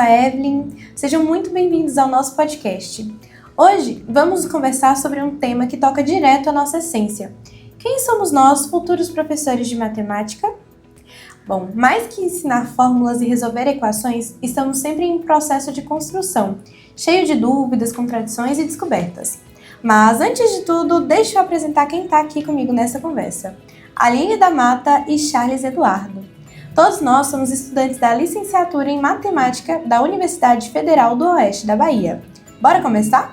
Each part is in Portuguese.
Evelyn. Sejam muito bem-vindos ao nosso podcast. Hoje vamos conversar sobre um tema que toca direto à nossa essência. Quem somos nós, futuros professores de matemática? Bom, mais que ensinar fórmulas e resolver equações, estamos sempre em processo de construção, cheio de dúvidas, contradições e descobertas. Mas, antes de tudo, deixa eu apresentar quem está aqui comigo nessa conversa. Aline da Mata e Charles Eduardo. Todos nós somos estudantes da licenciatura em Matemática da Universidade Federal do Oeste da Bahia. Bora começar?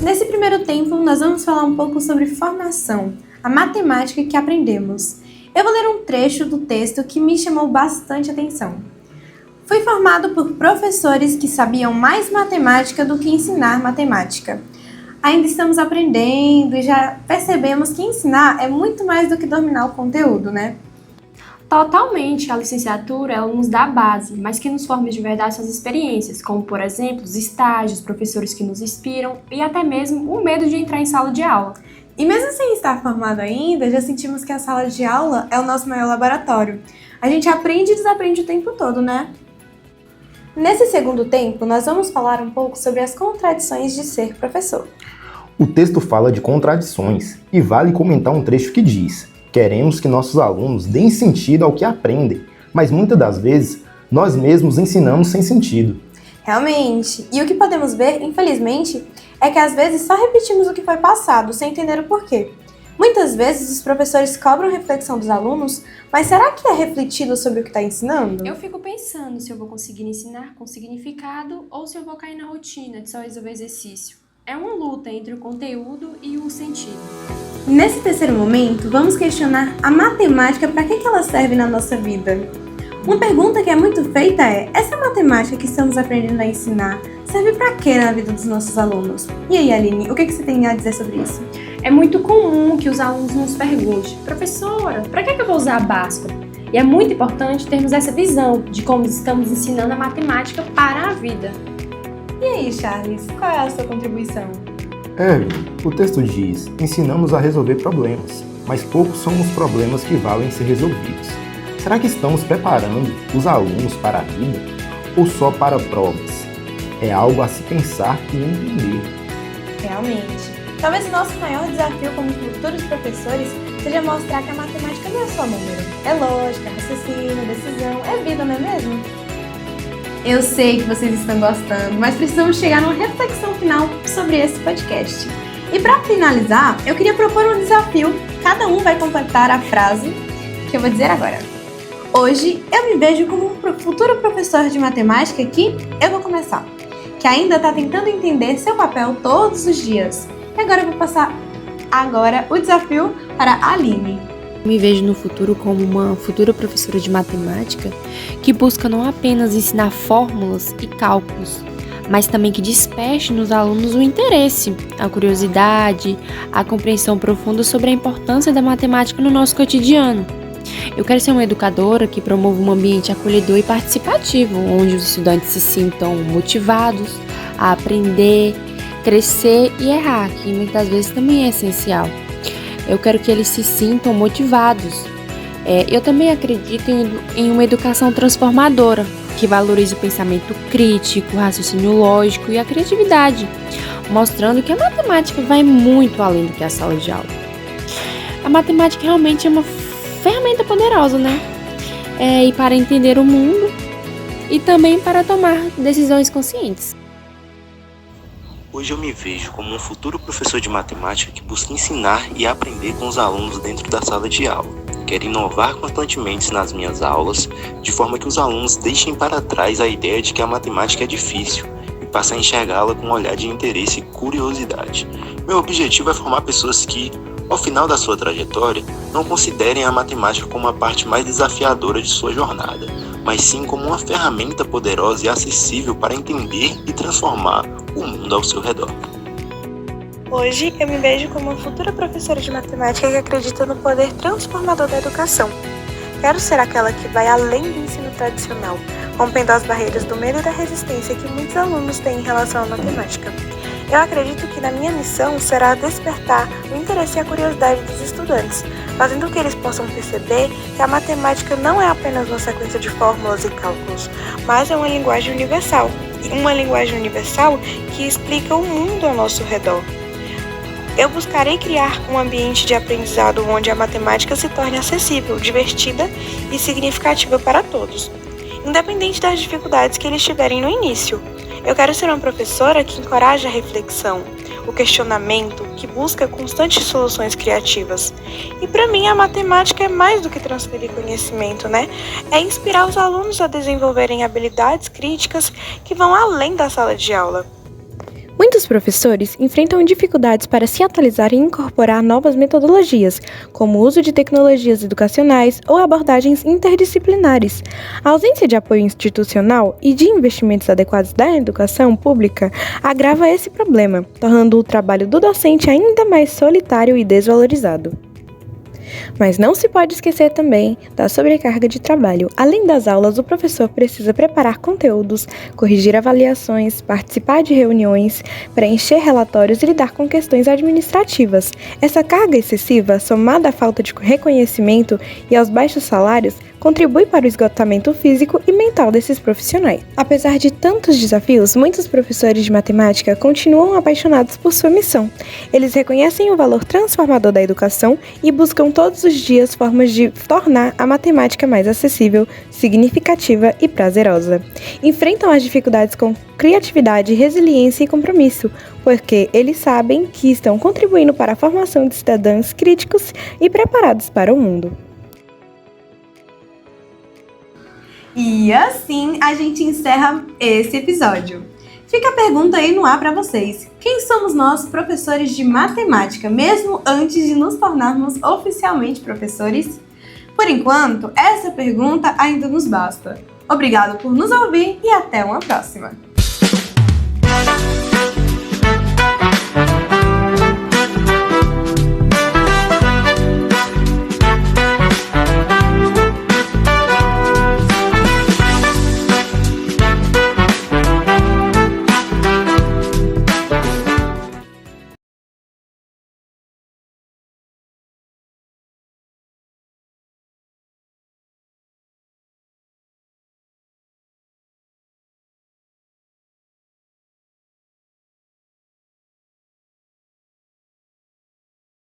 Nesse primeiro tempo, nós vamos falar um pouco sobre formação, a matemática que aprendemos. Eu vou ler um trecho do texto que me chamou bastante atenção. Fui formado por professores que sabiam mais matemática do que ensinar matemática. Ainda estamos aprendendo e já percebemos que ensinar é muito mais do que dominar o conteúdo, né? Totalmente, a licenciatura ela nos dá a base, mas que nos forma de verdade são as experiências, como por exemplo os estágios, professores que nos inspiram e até mesmo o medo de entrar em sala de aula. E mesmo sem estar formado ainda, já sentimos que a sala de aula é o nosso maior laboratório. A gente aprende e desaprende o tempo todo, né? Nesse segundo tempo, nós vamos falar um pouco sobre as contradições de ser professor. O texto fala de contradições e vale comentar um trecho que diz: queremos que nossos alunos deem sentido ao que aprendem, mas muitas das vezes nós mesmos ensinamos sem sentido. Realmente, e o que podemos ver, infelizmente, é que às vezes só repetimos o que foi passado sem entender o porquê. Muitas vezes os professores cobram reflexão dos alunos, mas será que é refletido sobre o que está ensinando? Eu fico pensando se eu vou conseguir ensinar com significado ou se eu vou cair na rotina de só resolver exercício. É uma luta entre o conteúdo e o sentido. Nesse terceiro momento, vamos questionar a matemática, para que ela serve na nossa vida. Uma pergunta que é muito feita é: essa matemática que estamos aprendendo a ensinar serve para quê na vida dos nossos alunos? E aí, Aline, o que você tem a dizer sobre isso? É muito comum que os alunos nos perguntem: professora, para que eu vou usar a Bhaskara? E é muito importante termos essa visão de como estamos ensinando a matemática para a vida. E aí, Charles, qual é a sua contribuição? O texto diz: ensinamos a resolver problemas, mas poucos são os problemas que valem ser resolvidos. Será que estamos preparando os alunos para a vida ou só para provas? É algo a se pensar e entender. Realmente. Talvez o nosso maior desafio como futuros professores seja mostrar que a matemática não é só número. É lógica, raciocínio, decisão, é vida, não é mesmo? Eu sei que vocês estão gostando, mas precisamos chegar numa reflexão final sobre esse podcast. E para finalizar, eu queria propor um desafio. Cada um vai completar a frase que eu vou dizer agora. Hoje, eu me vejo como um futuro professor de matemática que eu vou começar, que ainda está tentando entender seu papel todos os dias. E agora eu vou passar o desafio para a Aline. Me vejo no futuro como uma futura professora de matemática que busca não apenas ensinar fórmulas e cálculos, mas também que desperte nos alunos o interesse, a curiosidade, a compreensão profunda sobre a importância da matemática no nosso cotidiano. Eu quero ser uma educadora que promova um ambiente acolhedor e participativo, onde os estudantes se sintam motivados a aprender, crescer e errar, que muitas vezes também é essencial. Eu quero que eles se sintam motivados. Eu também acredito em uma educação transformadora, que valorize o pensamento crítico, o raciocínio lógico e a criatividade, mostrando que a matemática vai muito além do que a sala de aula. A matemática realmente é uma ferramenta poderosa, né? E para entender o mundo e também para tomar decisões conscientes. Hoje eu me vejo como um futuro professor de matemática que busca ensinar e aprender com os alunos dentro da sala de aula. Quero inovar constantemente nas minhas aulas, de forma que os alunos deixem para trás a ideia de que a matemática é difícil e passem a enxergá-la com um olhar de interesse e curiosidade. Meu objetivo é formar pessoas que, ao final da sua trajetória, não considerem a matemática como a parte mais desafiadora de sua jornada, mas sim como uma ferramenta poderosa e acessível para entender e transformar o mundo ao seu redor. Hoje eu me vejo como uma futura professora de matemática que acredita no poder transformador da educação. quero ser aquela que vai além do ensino tradicional, rompendo as barreiras do medo e da resistência que muitos alunos têm em relação à matemática. Eu acredito que na minha missão será despertar o interesse e a curiosidade dos estudantes, fazendo com que eles possam perceber que a matemática não é apenas uma sequência de fórmulas e cálculos, mas é uma linguagem universal. Uma linguagem universal que explica o mundo ao nosso redor. Eu buscarei criar um ambiente de aprendizado onde a matemática se torne acessível, divertida e significativa para todos, independente das dificuldades que eles tiverem no início. Eu quero ser uma professora que encoraja a reflexão, o questionamento, que busca constantes soluções criativas. E para mim a matemática é mais do que transferir conhecimento, né? É inspirar os alunos a desenvolverem habilidades críticas que vão além da sala de aula. Muitos professores enfrentam dificuldades para se atualizar e incorporar novas metodologias, como o uso de tecnologias educacionais ou abordagens interdisciplinares. A ausência de apoio institucional e de investimentos adequados da educação pública agrava esse problema, tornando o trabalho do docente ainda mais solitário e desvalorizado. Mas não se pode esquecer também da sobrecarga de trabalho. Além das aulas, o professor precisa preparar conteúdos, corrigir avaliações, participar de reuniões, preencher relatórios e lidar com questões administrativas. Essa carga excessiva, somada à falta de reconhecimento e aos baixos salários, contribui para o esgotamento físico e mental desses profissionais. Apesar de tantos desafios, muitos professores de matemática continuam apaixonados por sua missão. Eles reconhecem o valor transformador da educação e buscam todos os dias formas de tornar a matemática mais acessível, significativa e prazerosa. Enfrentam as dificuldades com criatividade, resiliência e compromisso, porque eles sabem que estão contribuindo para a formação de cidadãos críticos e preparados para o mundo. E assim a gente encerra esse episódio. Fica a pergunta aí no ar para vocês. Quem somos nós, professores de matemática, mesmo antes de nos tornarmos oficialmente professores? Por enquanto, essa pergunta ainda nos basta. Obrigado por nos ouvir e até uma próxima!